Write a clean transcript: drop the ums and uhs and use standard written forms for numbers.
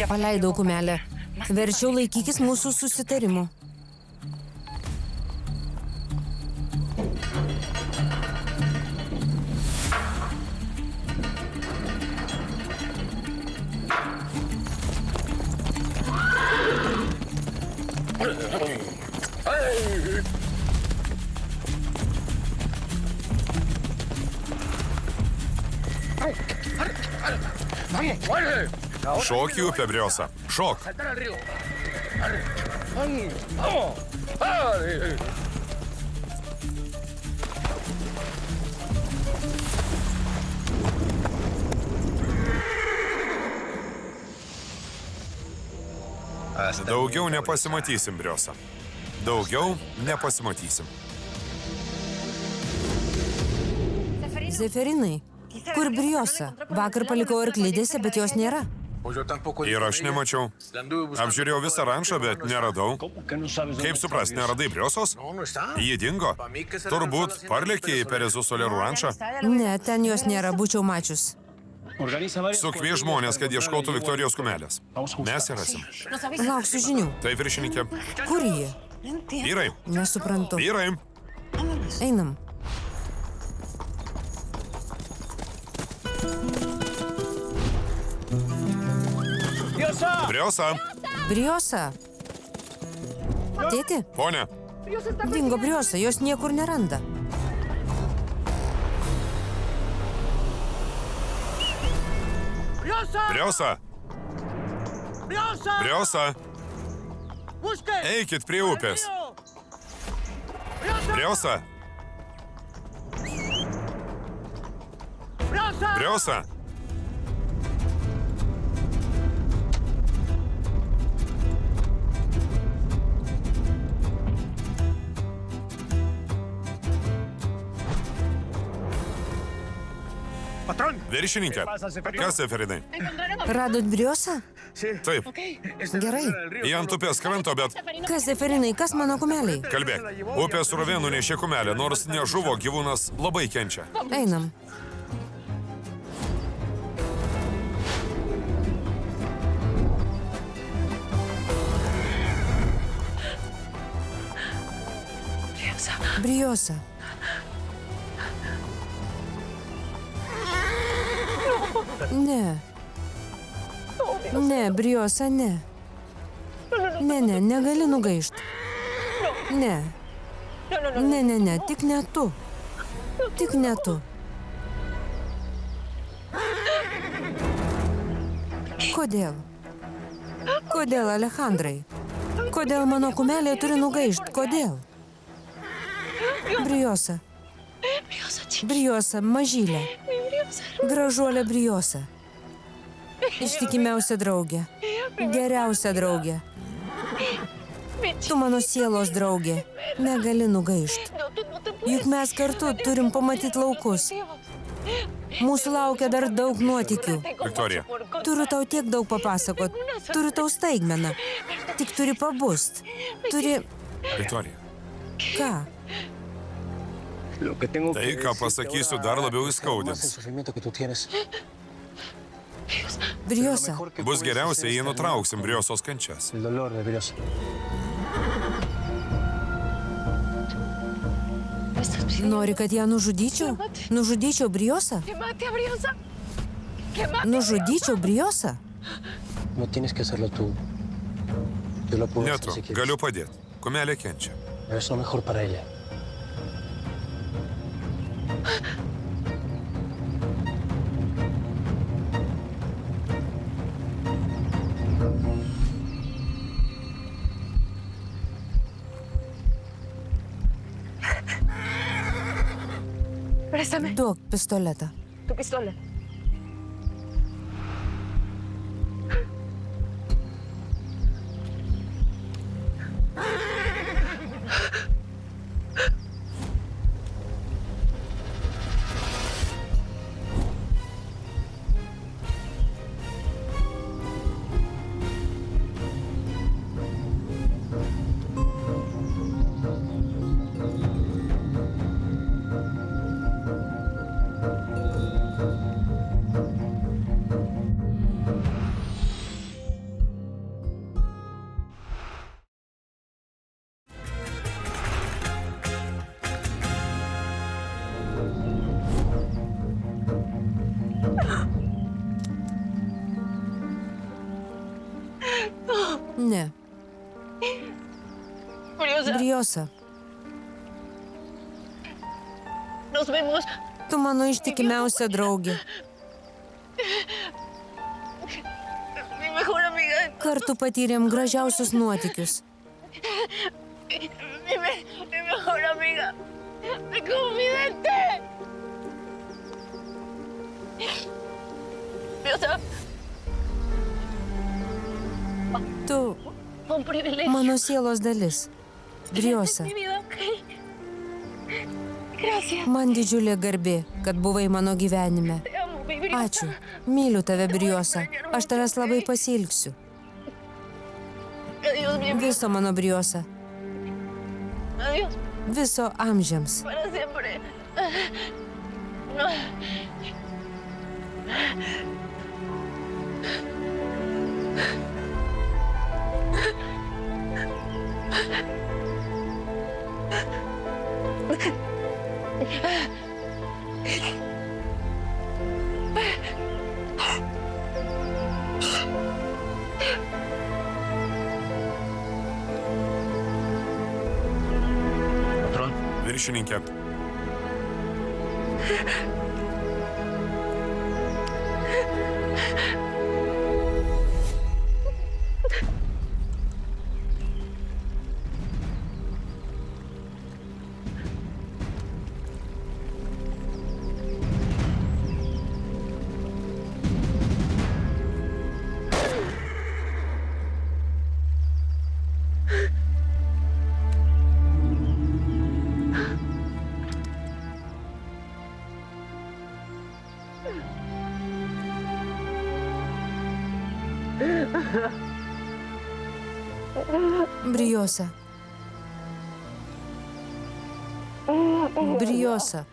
Paleidau kumelę. Verčiau laikykis mūsų susitarimo. Šok į upę, Briosa. Šok. Daugiau nepasimatysim, Briosa. Daugiau nepasimatysim. Zeferinai, kur Briosa? Vakar palikau arklidėse, bet jos nėra. Ir aš nemačiau. Apžiūrėjau visą rančą, bet neradau. Kaip supras, neradai Briosos? Ji dingo. Turbūt parlėkė į Perezų Solerų rančą. Ne, ten jos nėra, būčiau mačius. Sukvies žmonės, kad ieškotų Viktorijos kumelės. Mes ją rasim. Lauksiu žinių. Taip, viršininkė. Kur ji? Vyrai. Nesuprantu. Vyrai. Einam. Briosa. Briosa. Tėti? Pone. Dingo Briosa, jos niekur neranda. Briosa. Briosa. Eikit prie upės. Briosa. Briosa. Viršininkė. Kas, Zeferinai? Radot Briosą? Taip. Gerai. Į ant upės kranto, bet... Kas, Zeferinai, kas mano kumeliai? Kalbėk. Upės srovė nunešė kumelę, nors nežuvo, gyvūnas labai kenčia. Einam. Briosa. Ne. Ne, Briosa, ne. Ne, negali nugaišt. Ne. Ne, tik ne tu. Tik ne tu. Kodėl? Kodėl, Alejandrai? Kodėl mano kumelė turi nugaišt? Kodėl? Briosa. Briosa, mažylė. Gražuolė Briosa. Ištikimiausia draugė. Geriausia draugė. Tu mano sielos draugė. Negali nugaišt. Juk mes kartu turim pamatyti laukus. Mūsų laukia dar daug nuotykių. Viktorija. Turiu tau tiek daug papasakot. Turiu tau staigmeną. Tik turi pabust. Turi... Viktorija. Ką? Tai, ką pasakysiu, dar labiau įskaudins. Briosa. Bus geriausia, jei nutrauksim Briosos kančias. Nori, kad ją nužudyčiau? Nužudyčiau Briosą? Nužudyčiau Briosą? Ne tu, galiu padėti. Kumelė kenčia. Duok pistoletą. Ne. Briosa, tu mano ištikimiausia draugė. Kartu patyrėm gražiausius nuotykius. Mi mejor amiga. Mi confidente. Briosa, Tu un privilegio. mano sielos dalis. Briosa, Mi vida, ok. Gracias. man didžiulė garbė, kad buvai mano gyvenime. Te amo, mi Briosa. Ačiū. Myliu tave, Briosa. Aš tavęs labai pasiilgsiu. Adiós, mi Briosa. Viso mano Briosa. Adiós. Viso amžiams. Para siempre. Viršininkė, Briosa. Briosa.